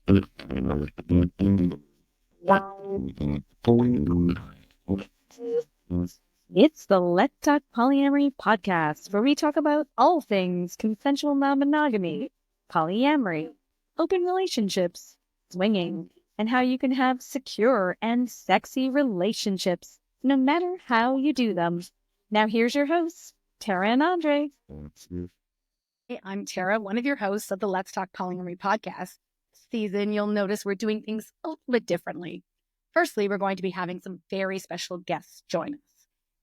It's the Let's Talk Polyamory podcast, where we talk about all things consensual non-monogamy, polyamory, open relationships, swinging, and how you can have secure and sexy relationships, no matter how you do them. Now here's your hosts, Tara and Andre. Hey, I'm Tara, one of your hosts of the Let's Talk Polyamory podcast. This season, you'll notice we're doing things a little bit differently. Firstly, we're going to be having some very special guests join us.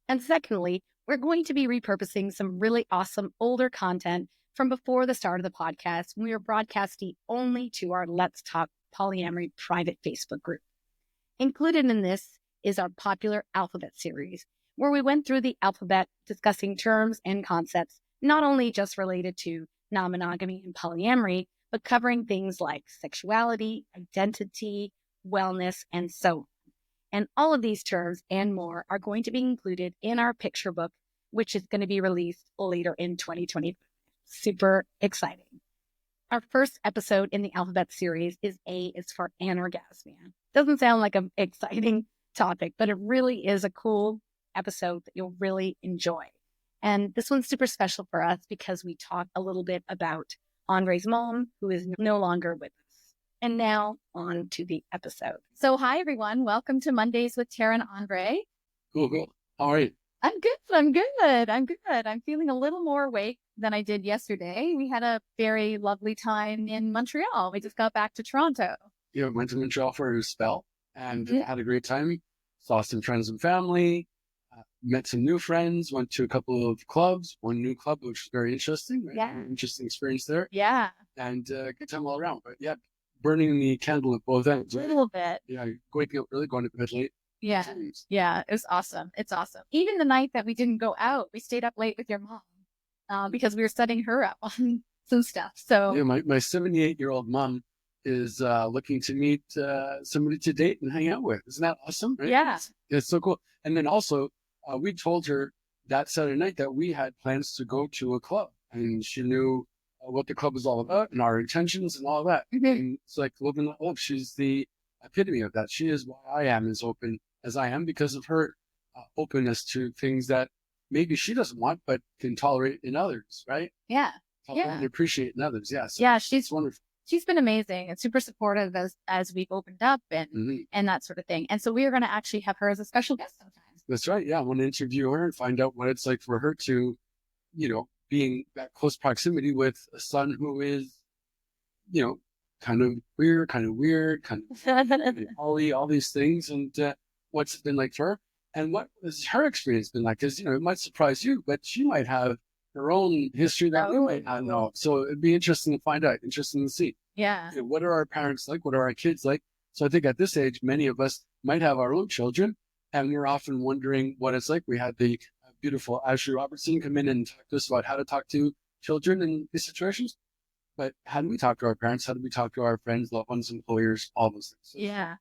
And secondly, we're going to be repurposing some really awesome older content from before the start of the podcast when we were broadcasting only to our Let's Talk Polyamory private Facebook group. Included in this is our popular alphabet series, where we went through the alphabet discussing terms and concepts not only just related to non-monogamy and polyamory, but covering things like sexuality, identity, wellness, and so on. And all of these terms and more are going to be included in our picture book, which is going to be released later in 2020. Super exciting. Our first episode in the alphabet series is A is for Anorgasmia. Doesn't sound like an exciting topic, but it really is a cool episode that you'll really enjoy. And this one's super special for us because we talk a little bit about Andre's mom, who is no longer with us. And now on to the episode. So hi, everyone. Welcome to Mondays with Tara and Andre. Cool. All right. I'm good. I'm feeling a little more awake than I did yesterday. We had a very lovely time in Montreal. We just got back to Toronto. Yeah, went to Montreal for a spell and had a great time. Saw some friends and family. Met some new friends, went to a couple of clubs, one new club, which was very interesting. Right? Yeah. Interesting experience there. Yeah. And good time all around. But yeah, burning the candle at both ends. A Right? little bit. Yeah, waking up early, going to bed late. Yeah. Yeah. It was awesome. It's awesome. Even the night that we didn't go out, we stayed up late with your mom because we were setting her up on some stuff. So yeah, my 78-year-old mom is looking to meet somebody to date and hang out with. Isn't that awesome? Right? Yeah. It's so cool. And then also, we told her that Saturday night that we had plans to go to a club, and she knew what the club was all about and our intentions and all that. Mm-hmm. And it's like living that love. She's the epitome of that. She is why I am as open as I am because of her openness to things that maybe she doesn't want but can tolerate in others, right? Yeah. Tolerate and appreciate in others. Yes. Yeah. It's wonderful. She's been amazing and super supportive as we've opened up and that sort of thing. And so we are going to actually have her as a special guest sometimes. That's right. Yeah. I want to interview her and find out what it's like for her to, being that close proximity with a son who is, kind of weird, kind of all these things, and what's it been like for her, and what has her experience been like? Because it might surprise you, but she might have her own history that we might not know. So it'd be interesting to find out, interesting to see. Yeah. What are our parents like? What are our kids like? So I think at this age, many of us might have our own children, and we're often wondering what it's like. We had the beautiful Ashley Robertson come in and talk to us about how to talk to children in these situations. But how do we talk to our parents? How do we talk to our friends, loved ones, employers, all those things? Yeah.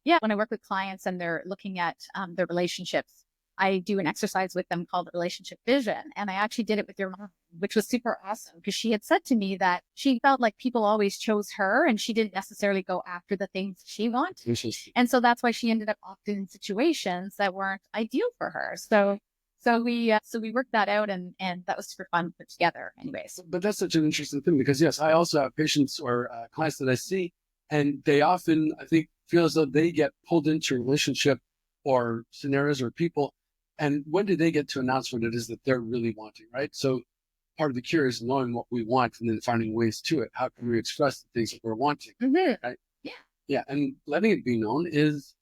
Yeah. When I work with clients and they're looking at their relationships, I do an exercise with them called the relationship vision. And I actually did it with your mom, which was super awesome because she had said to me that she felt like people always chose her and she didn't necessarily go after the things she wanted. And so that's why she ended up often in situations that weren't ideal for her. So we worked that out and that was super fun to put together anyways. But that's such an interesting thing because yes, I also have patients or clients that I see, and they often, I think, feel as though they get pulled into a relationship or scenarios or people. And when do they get to announce what it is that they're really wanting, right? So part of the cure is knowing what we want and then finding ways to it. How can we express the things that we're wanting, right? Yeah. Yeah, and letting it be known is,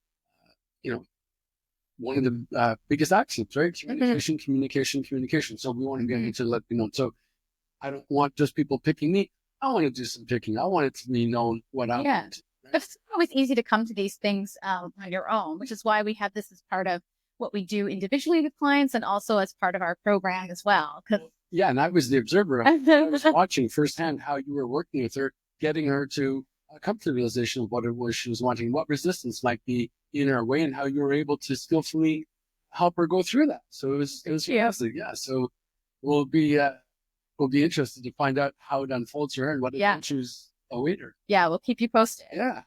one of the biggest axioms, right? Communication. So we want to get into let it be known. So I don't want just people picking me. I want to do some picking. I want it to be known what I want. Right? It's always easy to come to these things on your own, which is why we have this as part of what we do individually with clients and also as part of our program as well. Yeah, and I was the observer. I was watching firsthand how you were working with her, getting her to come to the realization of what it was she was wanting, what resistance might be in her way, and how you were able to skillfully help her go through that. So it was fantastic. Yeah. So we'll be interested to find out how it unfolds for her and what adventures a waiter. Yeah, we'll keep you posted. Yeah.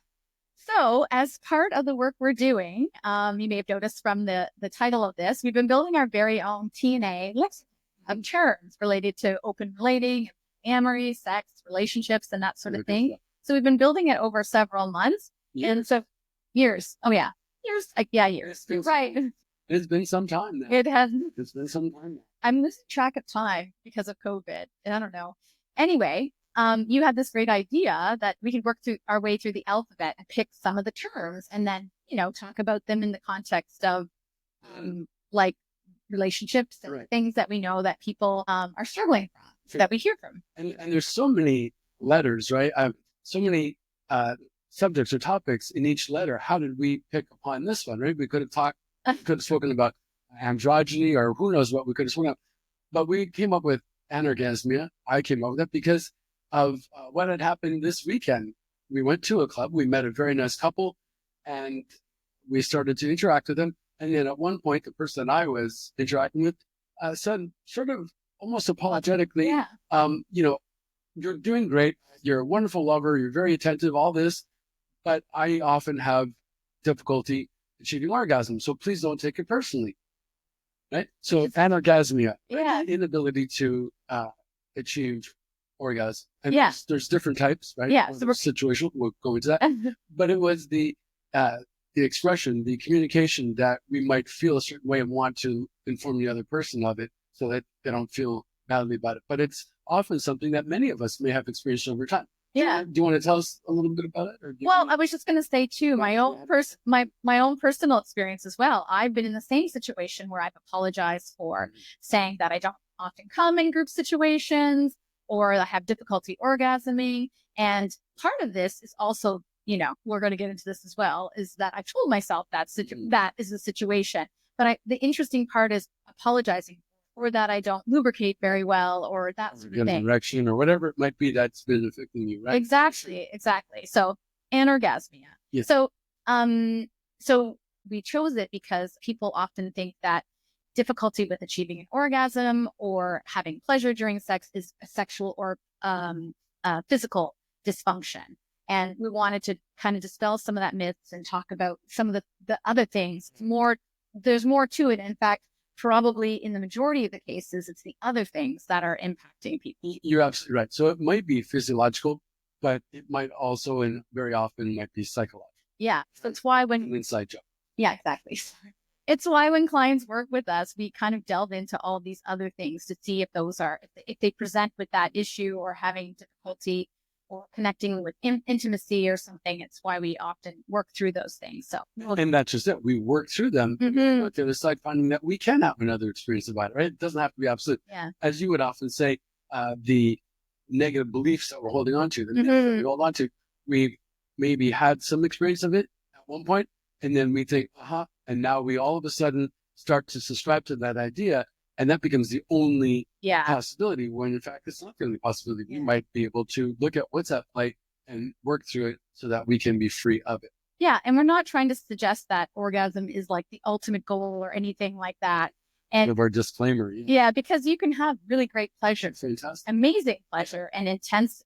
So, as part of the work we're doing, you may have noticed from the title of this, we've been building our very own TNA list of terms related to open relating, amory, sex, relationships, and that sort of thing. So we've been building it over several months. And so years. Oh, yeah. Years. Years. Right. It's been some time now. It has. It's been some time now. I'm losing track of time because of COVID. I don't know. Anyway, you had this great idea that we could work through our way through the alphabet and pick some of the terms and then, talk about them in the context of like relationships and things that we know that people are struggling from, that we hear from. And there's so many letters, right? So many subjects or topics in each letter. How did we pick upon this one, right? We could have spoken about androgyny or who knows what we could have spoken about. But we came up with anorgasmia. I came up with it because of what had happened this weekend. We went to a club. We met a very nice couple and we started to interact with them. And then at one point, the person I was interacting with said sort of almost apologetically, you're doing great. You're a wonderful lover. You're very attentive, all this. But I often have difficulty achieving orgasm. So please don't take it personally. Right? So anorgasmia, inability to achieve orgasm. And there's different types, right? Yeah. So situational, we'll go into that. But it was the expression, the communication that we might feel a certain way and want to inform the other person of it so that they don't feel badly about it. But it's often something that many of us may have experienced over time. Yeah. Do you want to tell us a little bit about it? I was just going to say too, my own personal experience as well. I've been in the same situation where I've apologized for saying that I don't often come in group situations or I have difficulty orgasming. And part of this is also, we're going to get into this as well, is that I told myself that is the situation. But the interesting part is apologizing or that I don't lubricate very well, or that sort of thing. Erection or whatever it might be that's been affecting you, right? Exactly. So anorgasmia. Yes. So we chose it because people often think that difficulty with achieving an orgasm or having pleasure during sex is a sexual or physical dysfunction. And we wanted to kind of dispel some of that myths and talk about some of the other things. There's more to it. In fact, probably in the majority of the cases, it's the other things that are impacting people. You're absolutely right. So it might be physiological, but it might also, and very often, might be psychological. Yeah. So it's why an inside job. Yeah, exactly. It's why when clients work with us, we kind of delve into all these other things to see if they present with that issue or having difficulty or connecting with intimacy or something. It's why we often work through those things. So, and that's just it. We work through them. But the other side, finding that we can have another experience about it, right? It doesn't have to be absolute. Yeah. As you would often say, the negative beliefs that we're holding on to, that we hold on to, we've maybe had some experience of it at one point, and then we think, and now we all of a sudden start to subscribe to that idea. And that becomes the only possibility, when in fact it's not the only possibility. We might be able to look at what's at play and work through it so that we can be free of it. Yeah. And we're not trying to suggest that orgasm is like the ultimate goal or anything like that. And of our disclaimer. Yeah, because you can have really great pleasure, fantastic, amazing pleasure, and intense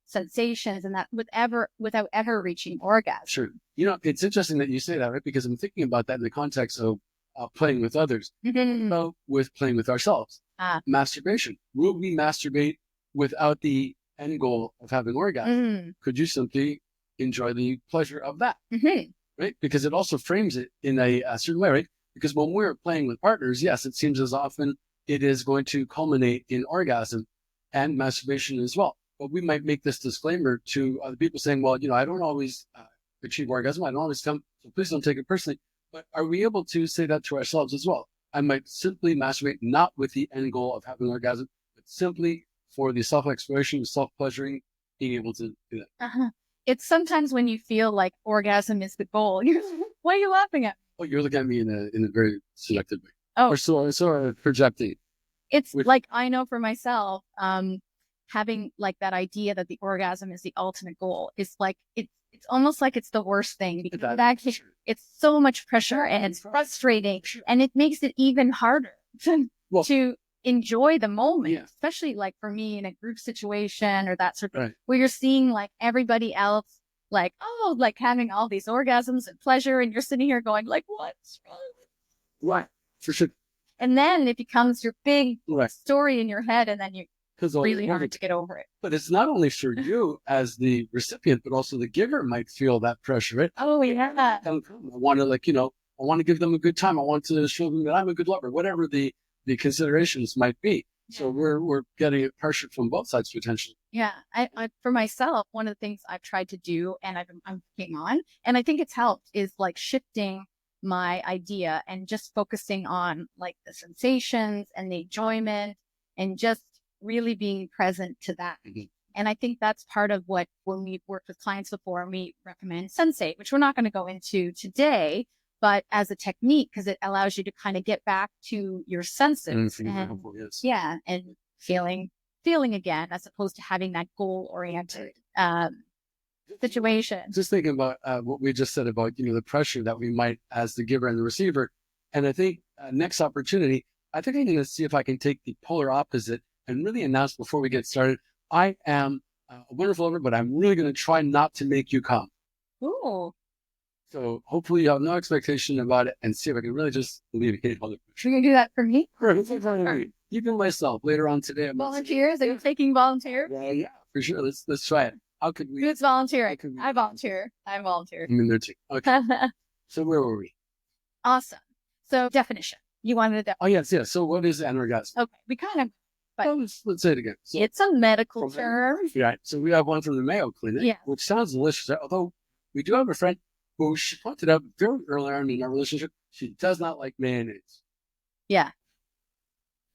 sensations, and that without ever reaching orgasm. Sure. It's interesting that you say that, right? Because I'm thinking about that in the context of playing with others, with playing with ourselves. Masturbation. Will we masturbate without the end goal of having orgasm? Could you simply enjoy the pleasure of that? Right? Because it also frames it in a certain way, right? Because when we're playing with partners, yes, it seems as often it is going to culminate in orgasm and masturbation as well. But we might make this disclaimer to other people saying, well, I don't always achieve orgasm. I don't always come, so please don't take it personally. But are we able to say that to ourselves as well? I might simply masturbate not with the end goal of having orgasm, but simply for the self-exploration, self-pleasuring, being able to do that. It's sometimes when you feel like orgasm is the goal. Why are you laughing at me? Oh, you're looking at me in a very selective way. Oh. Or sort of projecting. It's like, I know for myself, having like that idea that the orgasm is the ultimate goal is like, it's almost like it's the worst thing, because it's so much pressure and it's frustrating and it makes it even harder to enjoy the moment, Yeah. especially like for me in a group situation or that sort of Right. where you're seeing like everybody else, like, oh, like having all these orgasms and pleasure. And you're sitting here going like, what's wrong? Right. For sure. And then it becomes your big Right. story in your head. And then you Because really hard to get over it. But it's not only for you as the recipient, but also the giver might feel that pressure, right? Oh, yeah. I want to I want to give them a good time. I want to show them that I'm a good lover, whatever the considerations might be. So we're getting it pressured from both sides potentially. Yeah. I for myself, one of the things I've tried to do and I'm working on, and I think it's helped, is like shifting my idea and just focusing on like the sensations and the enjoyment and just really being present to that. Mhm. And I think that's part of what, when we've worked with clients before, and we recommend Sensate, which we're not going to go into today, but as a technique, because it allows you to kind of get back to your senses and yeah, and feeling again, as opposed to having that goal oriented situation. Just thinking about what we just said about, the pressure that we might as the giver and the receiver. And I think next opportunity, I think I'm going to see if I can take the polar opposite and really announce before we get started, I am a wonderful lover, but I'm really going to try not to make you come. Ooh. So hopefully you have no expectation about it and see if I can really just alleviate all the pressure. You're going to do that for me? Even myself later on today. Volunteers? Are you taking volunteers? Yeah, for sure. Let's try it. How could we? Who's volunteering? I volunteer. I volunteer. I'm in there too. Okay. So where were we? Awesome. So definition. You wanted to. Oh, yes. So what is anorgasmia? Okay. We kind of. But let's say it again. So, it's a medical term. Right. So we have one from the Mayo Clinic, which sounds delicious. Although we do have a friend who she pointed out very early on in our relationship, she does not like mayonnaise. Yeah.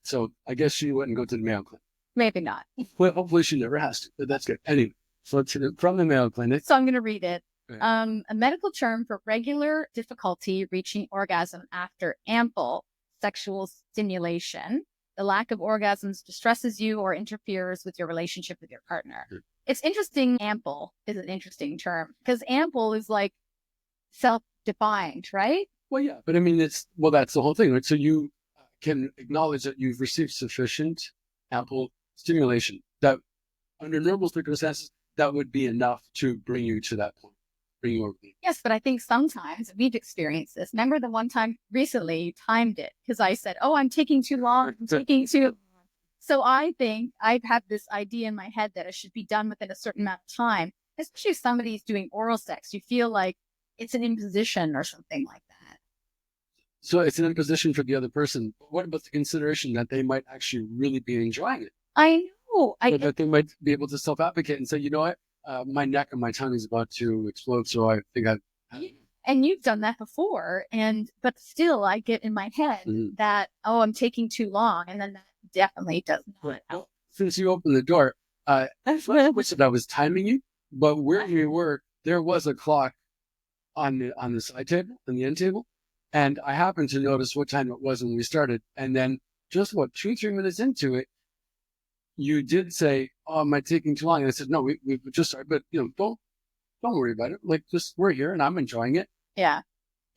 So I guess she wouldn't go to the Mayo Clinic. Maybe not. Well, hopefully she never has to, but that's good. Anyway, so from the Mayo Clinic. So I'm going to read it. Right. A medical term for regular difficulty reaching orgasm after ample sexual stimulation. The lack of orgasms distresses you or interferes with your relationship with your partner. Sure. It's interesting. Ample is an interesting term because ample is like self-defined, right? Well, yeah, but I mean, that's the whole thing, right? So you can acknowledge that you've received sufficient, ample stimulation that under normal circumstances, that would be enough to bring you to that point, bring you over the. Yes, but I think sometimes we've experienced this. Remember the one time recently you timed it because I said, oh, I'm taking too long. I'm taking too long. So I think I've had this idea in my head that it should be done within a certain amount of time, especially if somebody's doing oral sex. You feel like it's an imposition or something like that. So it's an imposition for the other person. But what about the consideration that they might actually really be enjoying it? I know. That they might be able to self-advocate and say, you know what, my neck and my tongue is about to explode, so I think I've. And you've done that before, but still, I get in my head that, oh, I'm taking too long, and then that definitely does not help. Well, since you opened the door, I wish that I was timing you, but where you were, there was a clock on the side table, on the end table, and I happened to notice what time it was when we started, and then just 2-3 minutes into it, you did say, "Oh, am I taking too long?" And I said, "No, we just started, but don't worry about it. Like, just we're here, and I'm enjoying it." Yeah.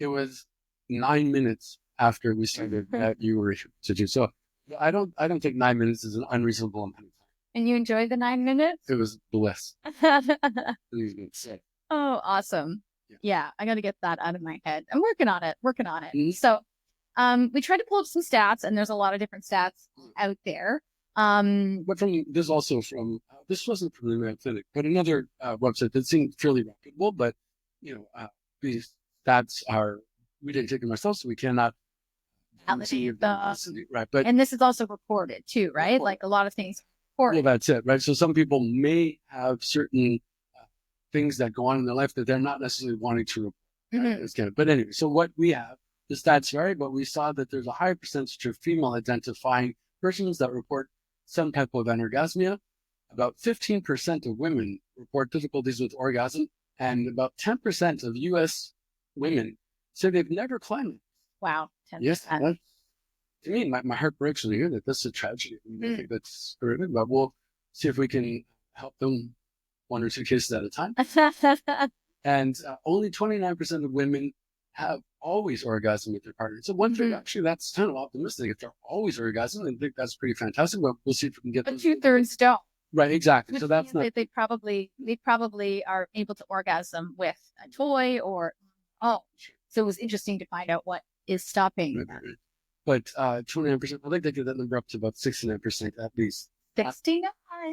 It was 9 minutes after we started that you were to do so. I don't think 9 minutes is an unreasonable amount of time. And you enjoyed the 9 minutes? It was bliss. Oh, awesome. Yeah, I got to get that out of my head. I'm working on it. Mm-hmm. So, we tried to pull up some stats, and there's a lot of different stats out there. But this also from this wasn't from the Mayo Clinic, but another website that seemed fairly reputable. But these stats we didn't take them ourselves, so we cannot validate right. But and this is also reported too, right? Like a lot of things reported. Well, that's it, right? So some people may have certain things that go on in their life that they're not necessarily wanting to report. Right? But anyway, so what we have, the stats vary, but we saw that there's a higher percentage of female identifying persons that report some type of anorgasmia. About 15% of women report difficulties with orgasm, and about 10% of U.S. women say they've never climbed. Wow. 10%. Yes. To me, my heart breaks when I hear that. That's a tragedy. I think that's horrific, but we'll see if we can help them 1 or 2 cases at a time. And only 29% of women have always orgasm with their partner. So one thing, actually, that's kind of optimistic. If they're always orgasm, I think that's pretty fantastic. But we'll see if we can get But 2/3 don't. right. Exactly. Which So that's means not. that they probably are able to orgasm with a toy or So it was interesting to find out what is stopping Right, that. right, right. But 29%, I'd like to get that number up to about 69% at least. 69.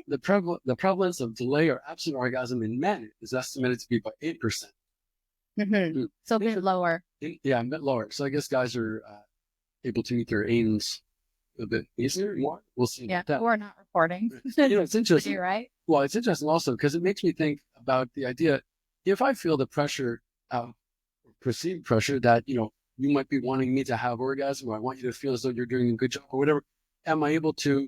The prevalence of delay or absent orgasm in men is estimated to be about 8%. Mm-hmm. So a bit lower. Yeah, a bit lower. So I guess guys are able to meet their aims a bit easier. More. We'll see. Yeah, about that. we're not reporting. It's interesting. You're right. Well, it's interesting also because it makes me think about the idea. If I feel the pressure, perceived pressure that, you might be wanting me to have orgasm, or I want you to feel as though you're doing a good job or whatever, am I able to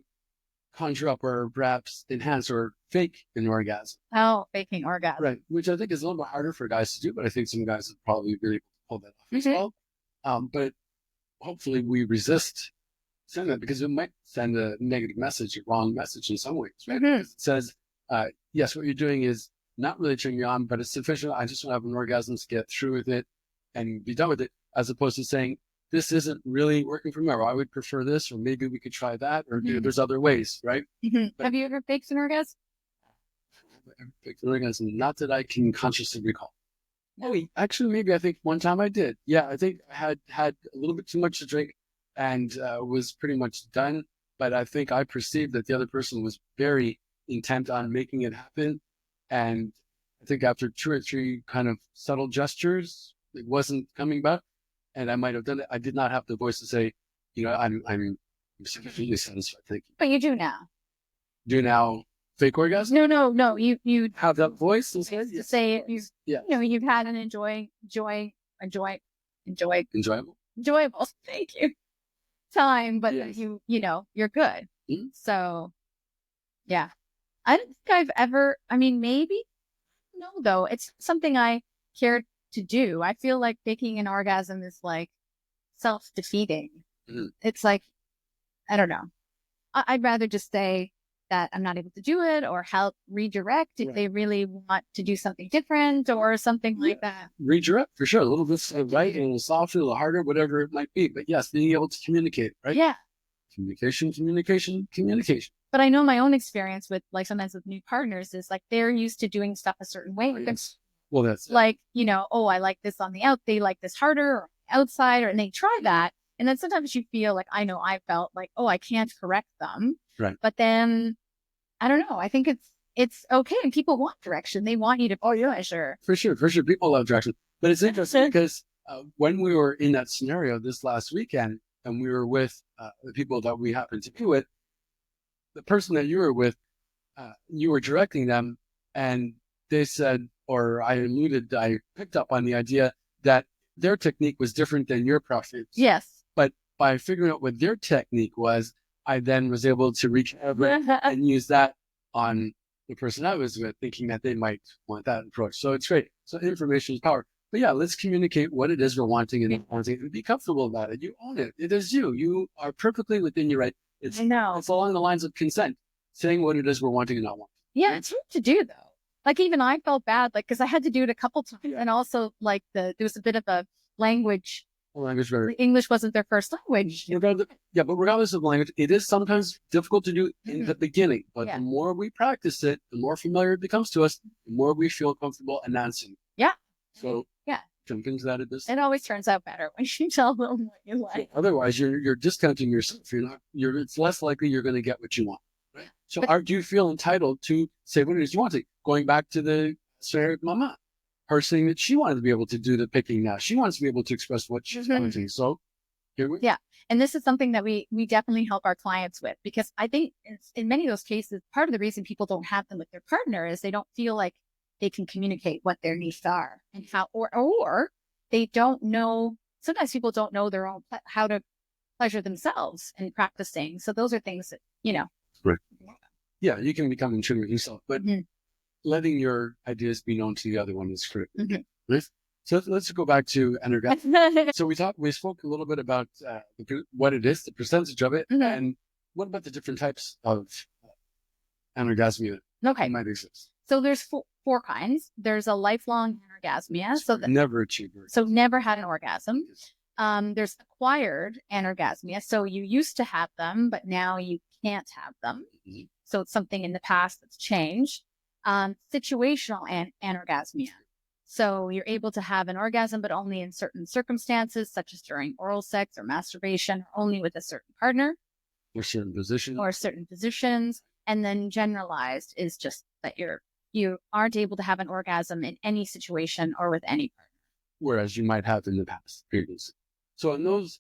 conjure up or perhaps enhance or fake an orgasm? Oh, faking orgasm. Right. Which I think is a little bit harder for guys to do, but I think some guys would probably be able to pull that off as well. But hopefully we resist send that because it might send a negative message, a wrong message in some ways, right? It says, yes, what you're doing is not really turning me on, but it's sufficient. I just want to have an orgasm to get through with it and be done with it, as opposed to saying, this isn't really working for me, or I would prefer this, or maybe we could try that, or there's other ways, right? Have you ever faked an orgasm? Faked an orgasm, not that I can consciously recall. Oh, actually, maybe I think one time I did. Yeah, I think I had a little bit too much to drink and was pretty much done. But I think I perceived that the other person was very intent on making it happen. And I think after 2 or 3 kind of subtle gestures, it wasn't coming back. And I might have done it. I did not have the voice to say, I'm sufficiently satisfied. Thank you. But you do now. Do now fake orgasm? No. You have that voice to say you've had an enjoyable. Thank you. Time, but you're good. So, yeah, I don't think I've ever. I mean, maybe no, though. It's something I care to do. I feel like faking an orgasm is like self-defeating. It's like, I don't know. I'd rather just say that I'm not able to do it, or help redirect if they really want to do something different or something like that. Redirect for sure. A little bit right, and a little softer, a little harder, whatever it might be. But yes, being able to communicate, right? Yeah. Communication. But I know my own experience with sometimes with new partners is they're used to doing stuff a certain way. Yes. Well, that's I like this on the out. They like this harder or outside, and they try that. And then sometimes you feel I felt I can't correct them. Right. But then I don't know. I think it's okay. And people want direction. They want you to pleasure. For sure. People love direction. But it's interesting because when we were in that scenario this last weekend, and we were with the people that we happened to be with, the person that you were with, you were directing them, and they said, or I picked up on the idea that their technique was different than your preference. Yes. But by figuring out what their technique was, I then was able to reach over and use that on the person I was with, thinking that they might want that approach. So it's great. So information is power. But yeah, let's communicate what it is we're wanting and be comfortable about it. You own it. It is you. You are perfectly within your right. It's along the lines of consent, saying what it is we're wanting and not wanting. Yeah, it's hard to do though. Even I felt bad, because I had to do it a couple times, and also there was a bit of a language. English wasn't their first language. But regardless of language, it is sometimes difficult to do in the beginning. But the more we practice it, the more familiar it becomes to us, the more we feel comfortable announcing. Yeah. So jump into that at this. It always turns out better when you tell them what you like. Otherwise, you're discounting yourself. It's less likely you're going to get what you want. Right? So, do you feel entitled to say what it is you want to? Going back to the scenario with Mama. Her saying that she wanted to be able to do the picking now. She wants to be able to express what she's wanting. So here we go. Yeah. And this is something that we definitely help our clients with, because I think in many of those cases, part of the reason people don't have them with their partner is they don't feel like they can communicate what their needs are and how, or they don't know. Sometimes people don't know their own, how to pleasure themselves in practicing. So those are things that, Right. Yeah. You can become in tune with yourself, but letting your ideas be known to the other one is critical. Right? So let's go back to anorgasmia. So we spoke a little bit about what it is, the percentage of it, and what about the different types of anorgasmia that might exist? So there's four kinds. There's a lifelong anorgasmia. So never achieved it. So never had an orgasm. There's acquired anorgasmia. So you used to have them, but now you can't have them. Mhm. So it's something in the past that's changed. Situational anorgasmia. So you're able to have an orgasm, but only in certain circumstances, such as during oral sex or masturbation, or only with a certain partner Or certain position. or certain positions. And then generalized is just that you aren't able to have an orgasm in any situation or with any partner. Whereas you might have in the past previously. So in those,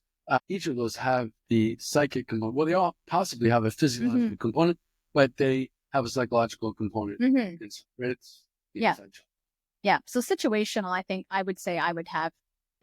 each of those have the psychic component. Well, they all possibly have a physiological component, but they have a psychological component. It's essential. Yeah. So situational, I think I would say I would have,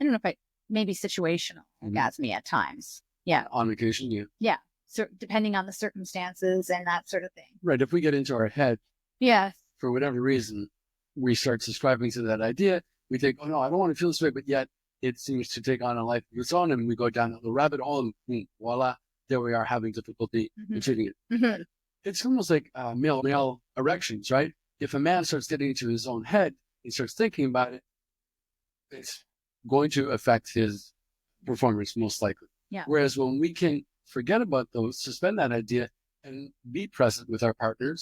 I don't know if maybe situational orgasmia at times. Yeah. On occasion, yeah. Yeah. So depending on the circumstances and that sort of thing. Right. If we get into our head, yeah, for whatever reason, we start subscribing to that idea. We think, oh no, I don't want to feel this way, but yet it seems to take on a life of its own, and we go down the rabbit hole, and voila, there we are having difficulty in treating it. It's almost like male erections, right? If a man starts getting into his own head, he starts thinking about it, it's going to affect his performance most likely. Yeah. Whereas when we can forget about those, suspend that idea, and be present with our partner,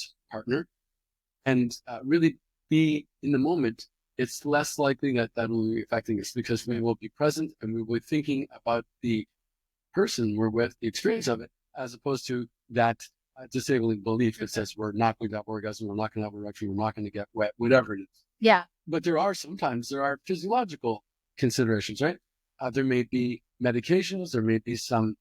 and really be in the moment, it's less likely that will be affecting us, because we will be present and we will be thinking about the person we're with, the experience of it, as opposed to that disabling belief that says we're not going to have orgasm, we're not going to have erection, we're not going to get wet, whatever it is. Yeah. But there are physiological considerations, right? There may be medications, there may be some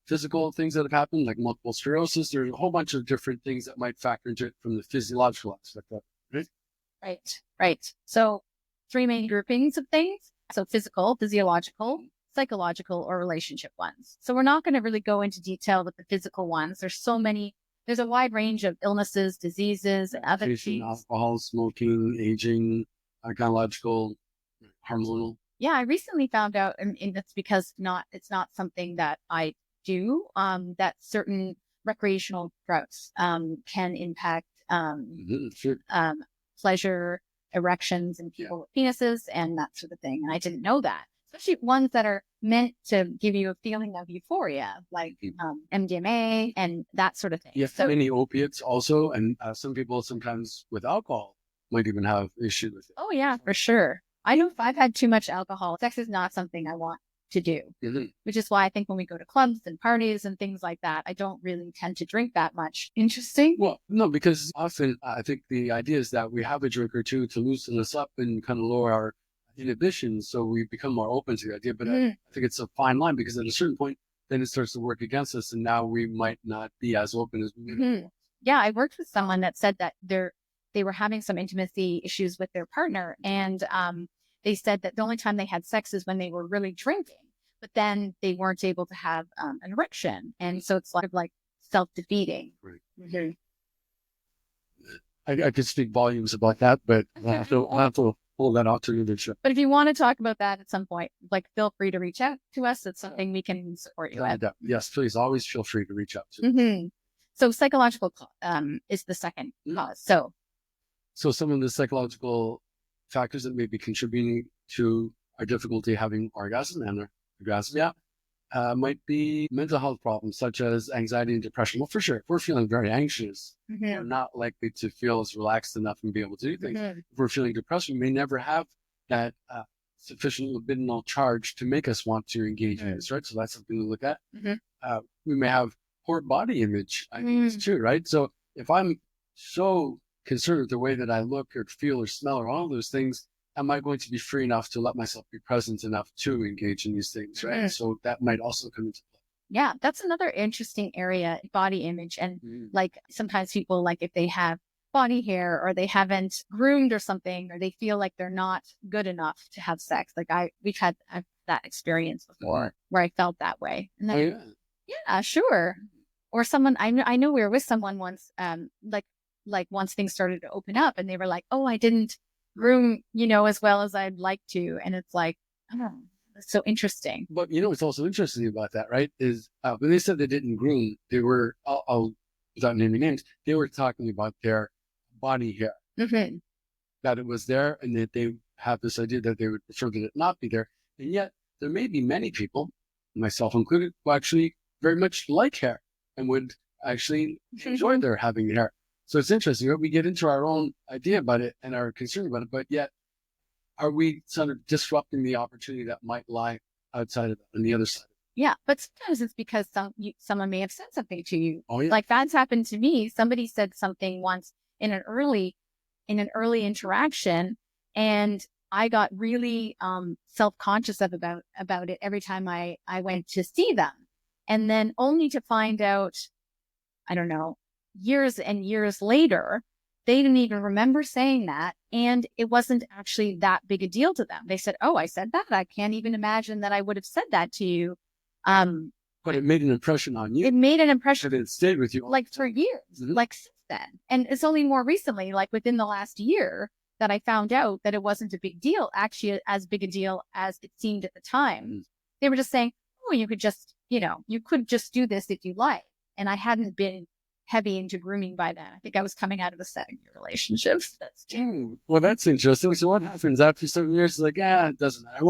physical things that have happened, like multiple sclerosis. There's a whole bunch of different things that might factor into it from the physiological aspect of it, right? Right. So 3 main groupings of things. So physical, physiological, psychological, or relationship ones. So we're not going to really go into detail with the physical ones. There's a wide range of illnesses, diseases, and other things. Alcohol, smoking, aging, gynecological, hormonal. Yeah, I recently found out, and it's because it's not something that I do, that certain recreational drugs can impact pleasure, erections in people with penises and that sort of thing. And I didn't know that, especially ones that are meant to give you a feeling of euphoria, like MDMA and that sort of thing. Yeah, so many opiates also, and some people sometimes with alcohol might even have issues with it. Oh yeah, for sure. I know if I've had too much alcohol, sex is not something I want to do, which is why I think when we go to clubs and parties and things like that, I don't really tend to drink that much. Interesting. Well, no, because often I think the idea is that we have a drink or two to loosen us up and kind of lower our inhibitions, so we become more open to the idea. But I think it's a fine line, because at a certain point, then it starts to work against us, and now we might not be as open as we were. Yeah, I worked with someone that said that they were having some intimacy issues with their partner, and they said that the only time they had sex is when they were really drinking, but then they weren't able to have an erection. And so it's like self-defeating. Right. I could speak volumes about that, but I'll have to pull that out to you. But if you want to talk about that at some point, feel free to reach out to us. It's something we can support you with. Yes, please. Always feel free to reach out to us. So psychological is the second cause. So some of the psychological factors that may be contributing to our difficulty having orgasm and anorgasmia might be mental health problems such as anxiety and depression. Well, for sure, if we're feeling very anxious, we're not likely to feel as relaxed enough and be able to do things. If we're feeling depressed, we may never have that sufficient libidinal charge to make us want to engage in this, right? So that's something to look at. We may have poor body image ideas too, right? So if I'm so concerned with the way that I look or feel or smell or all those things, am I going to be free enough to let myself be present enough to engage in these things, right? So that might also come into play. Yeah, that's another interesting area, body image. And sometimes people, if they have body hair or they haven't groomed or something, or they feel like they're not good enough to have sex. We've had that experience before where I felt that way. And then, yeah, sure. Or someone, I know we were with someone once, once things started to open up and they were like, oh, I didn't groom, as well as I'd like to. And it's like, oh, that's so interesting. But what's also interesting about that, right, is when they said they didn't groom, they were, without naming names, they were talking about their body hair, that it was there and that they have this idea that they would prefer that it not be there. And yet there may be many people, myself included, who actually very much like hair and would actually enjoy their having hair. So it's interesting, right? We get into our own idea about it and are concerned about it, but yet are we sort of disrupting the opportunity that might lie outside of it on the other side? Yeah, but sometimes it's because someone may have said something to you. Oh, yeah. Like that's happened to me. Somebody said something once in an early interaction, and I got really self-conscious about it every time I went to see them. And then only to find out, I don't know, years and years later, they didn't even remember saying that. And it wasn't actually that big a deal to them. They said, "Oh, I said that. I can't even imagine that I would have said that to you." But it made an impression on you. It made an impression. That it stayed with you. Like for years, like since then. And it's only more recently, like within the last year, that I found out that it wasn't a big deal, actually as big a deal as it seemed at the time. They were just saying, "Oh, you could just, you could just do this if you like." And I hadn't been heavy into grooming by then. I think I was coming out of a 7-year relationship. That's true. Well, that's interesting. So what happens after 7 years? It's like, it doesn't matter. I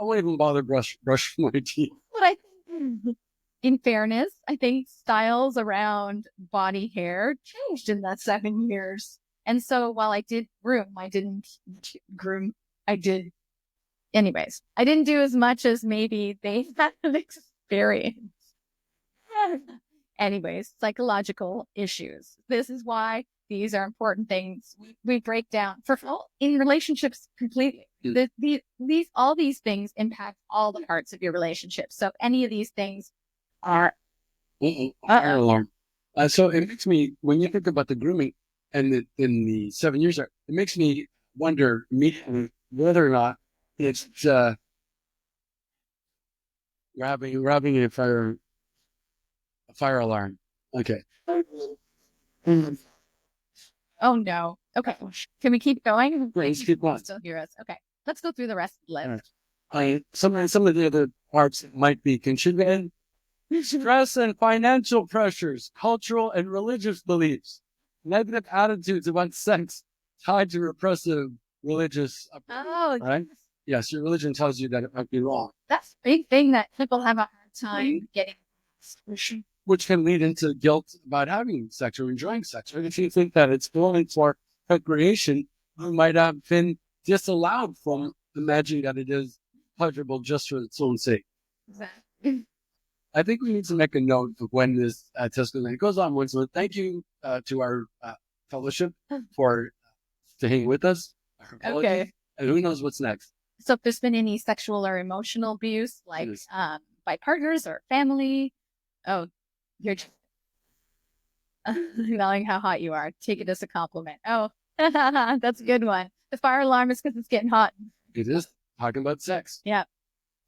won't even bother brush my teeth. But I think, in fairness, I think styles around body hair changed in that 7 years. And so while I did groom, I didn't groom. I did. Anyways, I didn't do as much as maybe they had an experience. Anyways, psychological issues. This is why these are important things we break down in relationships completely. All these things impact all the parts of your relationship. So any of these things are fire alarm. So it makes me, when you think about the grooming and in the 7 years, it makes me wonder immediately whether or not it's we're having a fire alarm. Okay. Oh no. Okay. Can we keep going? Please keep going. Still hear us. Okay. Let's go through the rest of the list. Right. Some of the other parts might be contributing. Stress and financial pressures, cultural and religious beliefs, negative attitudes about sex tied to repressive religious upbringing, right? Yes, your religion tells you that it might be wrong. That's a big thing that people have a hard time getting. Which can lead into guilt about having sex or enjoying sex. Or if you think that it's going for procreation, you might have been disallowed from imagining that it is pleasurable just for its own sake. Exactly. I think we need to make a note of when this test goes on. So thank you to our fellowship for staying with us. Okay. And who knows what's next. So if there's been any sexual or emotional abuse, like by partners or family, you're just knowing how hot you are. Take it as a compliment. Oh, that's a good one. The fire alarm is because it's getting hot. It is talking about sex. Yeah.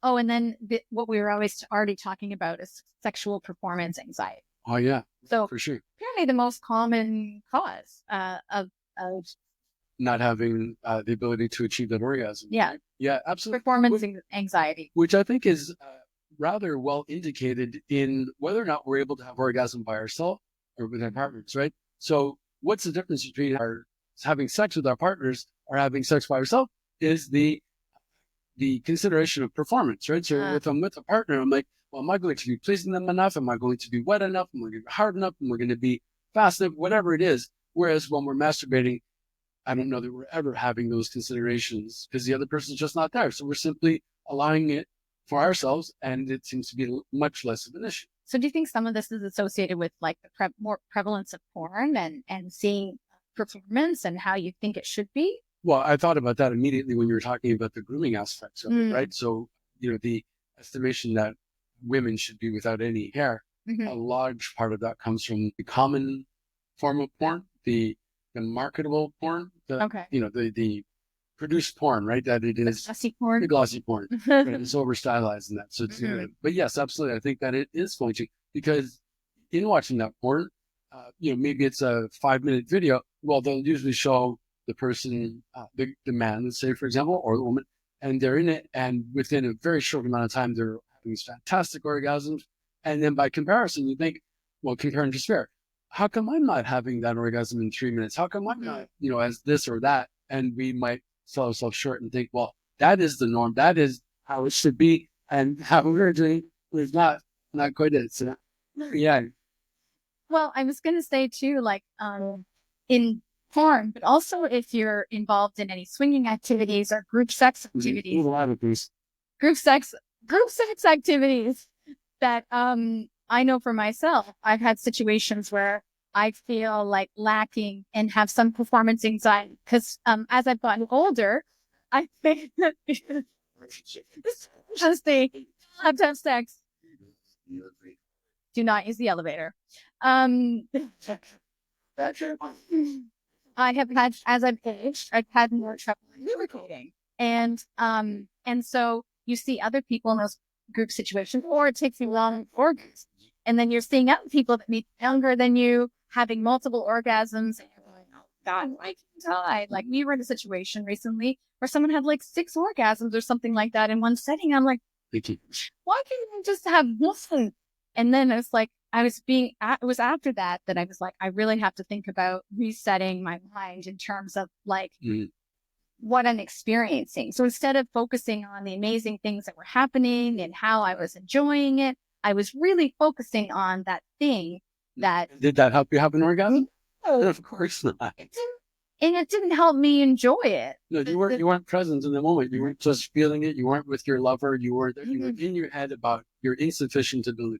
Oh, and then what we were always already talking about is sexual performance anxiety. Oh, yeah. So for sure. Apparently the most common cause of not having the ability to achieve that orgasm. Yeah. Right? Yeah, absolutely. Performance anxiety. Which I think is rather well indicated in whether or not we're able to have orgasm by ourselves or with our partners, right? So what's the difference between having sex with our partners or having sex by ourselves is the consideration of performance, right? So if I'm with a partner, I'm like, well, am I going to be pleasing them enough? Am I going to be wet enough? Am I going to be hard enough? Am I going to be fast enough? Whatever it is. Whereas when we're masturbating, I don't know that we're ever having those considerations because the other person's just not there. So we're simply allowing it for ourselves, and it seems to be much less of an issue. So do you think some of this is associated with like the more prevalence of porn and seeing performance and how you think it should be? Well, I thought about that immediately when you were talking about the grooming aspects of it, right? So, the estimation that women should be without any hair, a large part of that comes from the common form of porn, the marketable porn, the produced porn, right? That it is the glossy porn, right? It's over stylized and that. So, but yes, absolutely. I think that it is going to, because in watching that porn, maybe it's a 5-minute video. Well, they'll usually show the person, the man, let's say, for example, or the woman, and they're in it. And within a very short amount of time, they're having these fantastic orgasms. And then by comparison, you think, well, compare and despair. How come I'm not having that orgasm in 3 minutes? How come I'm not, as this or that? And we might sell ourselves short and think, well, that is the norm. That is how it should be. And how we're doing is not quite it. So, yeah. Well, I was going to say too, like, in porn, but also if you're involved in any swinging activities or group sex activities, group sex, group sex activities that, I know for myself, I've had situations where I feel like lacking and have some performance anxiety because, as I've gotten older, I think that just the have to have sex. Do not use the elevator. I have had, as I've aged, I've had more trouble lubricating. And so you see other people in those group situations, or it takes you long orgasms. And then you're seeing other people that meet younger than you, having multiple orgasms. And you're going, oh God, I can die. Like, we were in a situation recently where someone had like 6 orgasms or something like that in one setting. I'm like, why can't you just have one? And then it's like, it was after that I was like, I really have to think about resetting my mind in terms of like what I'm experiencing. So instead of focusing on the amazing things that were happening and how I was enjoying it, I was really focusing on that thing that. Did that help you have an orgasm? Oh, of course not. And it didn't help me enjoy it. No, you weren't present in the moment. You weren't just feeling it. You weren't with your lover. You were there. You were in your head about your insufficient ability.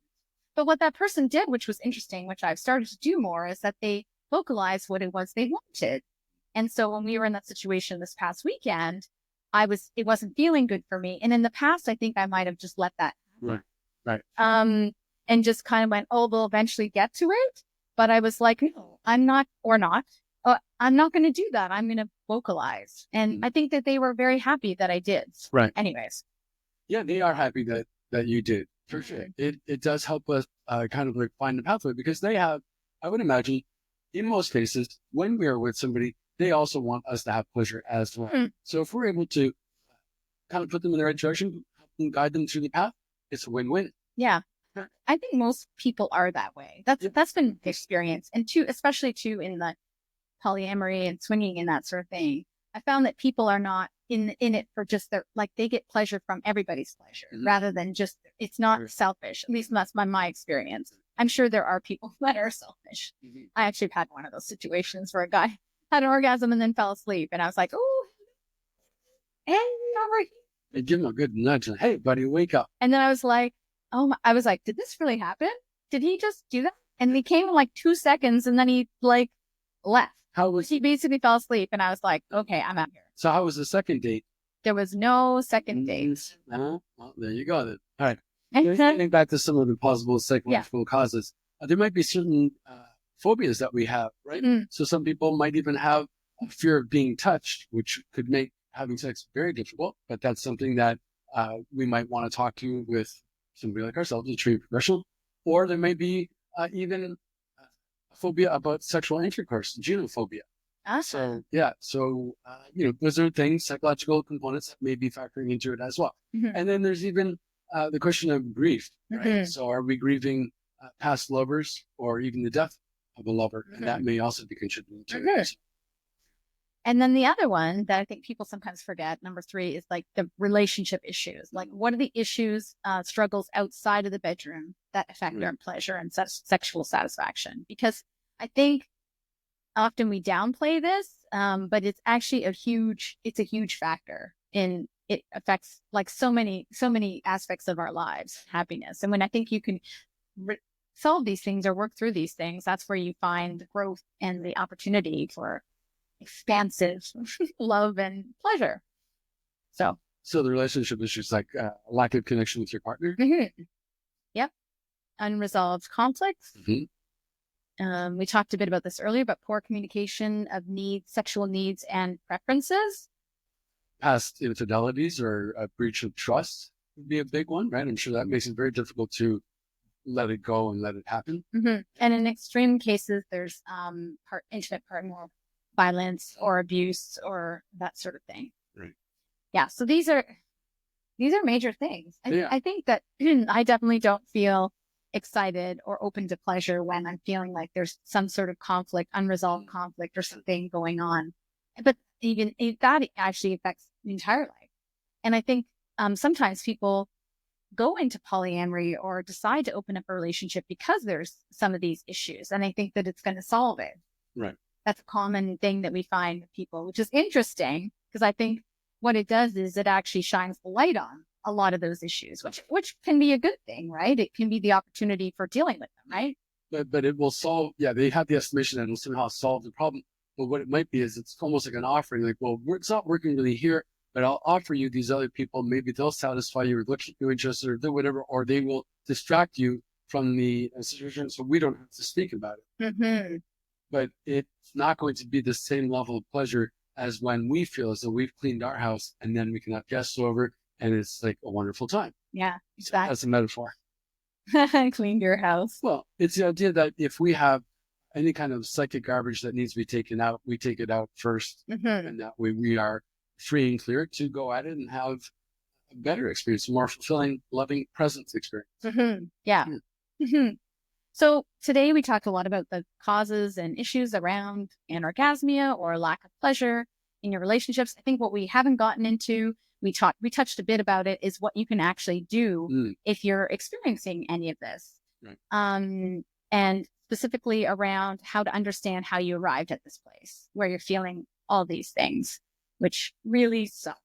But what that person did, which was interesting, which I've started to do more, is that they vocalized what it was they wanted. And so when we were in that situation this past weekend, it wasn't feeling good for me. And in the past, I think I might have just let that happen. Right. And just kind of went, oh, we'll eventually get to it. But I was like, no, I'm not going to do that. I'm going to vocalize. And I think that they were very happy that I did. Right. Anyways. Yeah, they are happy that you did. For sure. It does help us kind of like find the pathway, because I would imagine, in most cases, when we are with somebody, they also want us to have pleasure as well. So if we're able to kind of put them in the right direction, help them, guide them through the path, it's a win-win. Yeah. I think most people are that way. That's been the experience. And especially in the polyamory and swinging and that sort of thing. I found that people are not in it for just they get pleasure from everybody's pleasure rather than just, it's not selfish. At least that's my experience. I'm sure there are people that are selfish. I actually had one of those situations where a guy had an orgasm and then fell asleep. And I was like, oh, hey, over here. They give him a good nudge. And, hey, buddy, wake up. And then I was like, did this really happen? Did he just do that? And he came in like 2 seconds and then he like left. He basically fell asleep, and I was like, okay, I'm out here. So how was the second date? There was no second date. Well, there you go then. All right. Getting back to some of the possible psychological causes, there might be certain phobias that we have, right? So some people might even have a fear of being touched, which could make having sex very difficult, but that's something that we might want to talk to with somebody like ourselves, a trained professional. Or there may be even phobia about sexual intercourse, genophobia. Awesome. So those are things, psychological components that may be factoring into it as well. And then there's even the question of grief, right? So are we grieving past lovers or even the death of a lover? And that may also be contributing to it. And then the other one that I think people sometimes forget, number 3, is like the relationship issues. Like, what are the issues, struggles outside of the bedroom that affect our pleasure and sexual satisfaction? Because I think often we downplay this, but it's actually a huge factor in, it affects like so many aspects of our lives, happiness. And when I think you can solve these things or work through these things, that's where you find growth and the opportunity for expansive love and pleasure. So the relationship issues like lack of connection with your partner. Yep. Unresolved conflicts. We talked a bit about this earlier, but poor communication of needs, sexual needs and preferences. Past infidelities or a breach of trust would be a big one, right? I'm sure that makes it very difficult to let it go and let it happen. And in extreme cases, there's intimate partner violence or abuse or that sort of thing. Right. Yeah. So these are major things. I think that I definitely don't feel excited or open to pleasure when I'm feeling like there's some sort of conflict, unresolved conflict or something going on. But that actually affects the entire life. And I think sometimes people go into polyamory or decide to open up a relationship because there's some of these issues, and they think that it's going to solve it. Right. That's a common thing that we find with people, which is interesting because I think what it does is it actually shines the light on a lot of those issues, which can be a good thing, right? It can be the opportunity for dealing with them, right? But it will solve. Yeah, they have the estimation that it will somehow solve the problem. But what it might be is it's almost like an offering. Like, well, it's not working really here, but I'll offer you these other people. Maybe they'll satisfy you or look at you interested or do whatever, or they will distract you from the situation so we don't have to speak about it. Mm-hmm. But it's not going to be the same level of pleasure as when we feel as though we've cleaned our house and then we can have guests over and it's like a wonderful time. Yeah, So exactly. that's a metaphor. Clean your house. Well, it's the idea that if we have any kind of psychic garbage that needs to be taken out, we take it out first. Mm-hmm. And that way we are free and clear to go at it and have a better experience, a more fulfilling, loving presence experience. Mm-hmm. Yeah. Mm-hmm. So today we talked a lot about the causes and issues around anorgasmia or lack of pleasure in your relationships. I think what we haven't gotten into, we touched a bit about it, is what you can actually do if you're experiencing any of this. Right. And specifically around how to understand how you arrived at this place where you're feeling all these things, which really suck.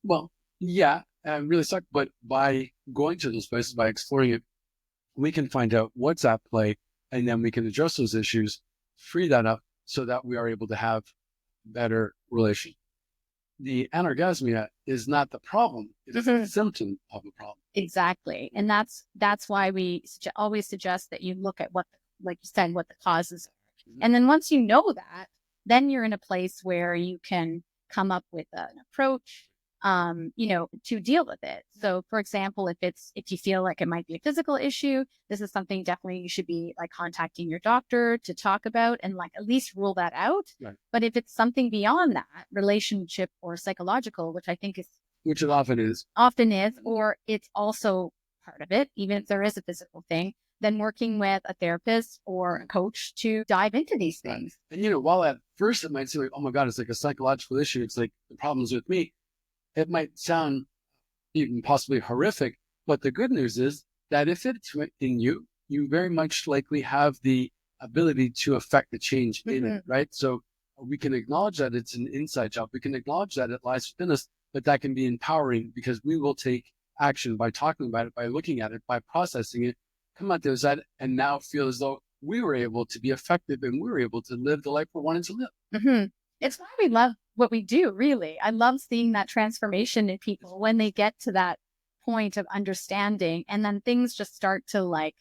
Well, yeah, really suck. But by going to those places, by exploring it, we can find out what's at play, and then we can address those issues, free that up so that we are able to have better relations. The anorgasmia is not the problem. It's a symptom of the problem. Exactly. And that's why we always suggest that you look at what, like you said, what the causes are. Mm-hmm. And then once you know that, then you're in a place where you can come up with an approach, to deal with it. So for example, if you feel like it might be a physical issue, this is something definitely you should be like contacting your doctor to talk about and like at least rule that out. Right. But if it's something beyond that, relationship or psychological, which I think is, which it often is, or it's also part of it, even if there is a physical thing, then working with a therapist or a coach to dive into these things. Right. And while at first it might seem like, oh my God, it's like a psychological issue. It's like the problem's with me. It might sound even possibly horrific, but the good news is that if it's in you, you very much likely have the ability to affect the change in it, right? So we can acknowledge that it's an inside job. We can acknowledge that it lies within us, but that can be empowering because we will take action by talking about it, by looking at it, by processing it, come out the other side, and now feel as though we were able to be effective and we were able to live the life we're wanting to live. Mm-hmm. It's why we love what we do, really. I love seeing that transformation in people when they get to that point of understanding, and then things just start to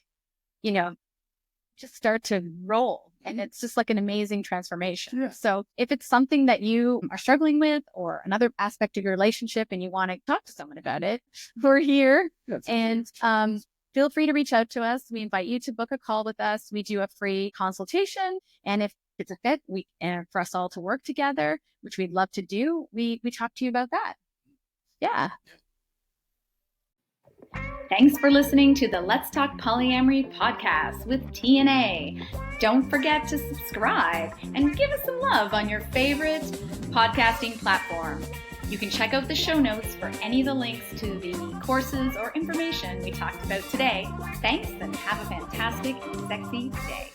just start to roll. And it's just like an amazing transformation. Yeah. So if it's something that you are struggling with or another aspect of your relationship and you want to talk to someone about it, we're here. And feel free to reach out to us. We invite you to book a call with us. We do a free consultation. And if it's a fit, for us all to work together, which we'd love to do, we talk to you about that. Yeah. Thanks for listening to the Let's Talk Polyamory podcast with TNA. Don't forget to subscribe and give us some love on your favorite podcasting platform. You can check out the show notes for any of the links to the courses or information we talked about today. Thanks, and have a fantastic and sexy day.